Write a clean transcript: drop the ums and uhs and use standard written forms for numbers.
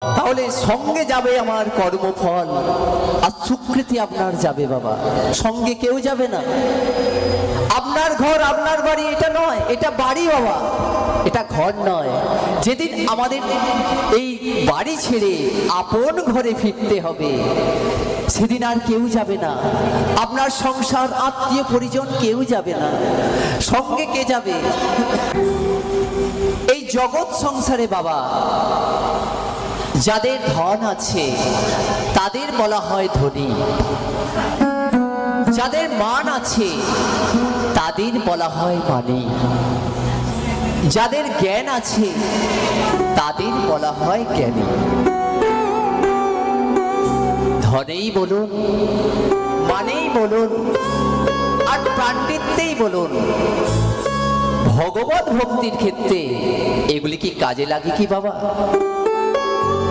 তাহলে সঙ্গে যাবে আমার কর্মফল, আর স্বীকৃতি আপনার যাবে বাবা, সঙ্গে কেউ যাবে না। আপনার ঘর আপনার বাড়ি এটা নয়, এটা বাড়ি বাবা, এটা ঘর নয়। যেদিন আমাদের এই বাড়ি ছেড়ে আপন ঘরে ফিরতে হবে, সেদিন আর কেউ যাবে না। আপনার সংসার, আত্মীয় পরিজন কেউ যাবে না। সঙ্গে কে যাবে? এই জগৎ সংসারে বাবা যাদের ধন আছে তাদের বলা হয় ধনী, যাদের মান আছে তাদের বলা হয় মানী, যাদের জ্ঞান আছে তাদের বলা হয় জ্ঞানী। ধনেই বলুন, মানেই বলুন, আর পাণ্ডিত্যেই বলুন, ভগবত ভক্তির ক্ষেত্রে এগুলি কি কাজে লাগে কি বাবা?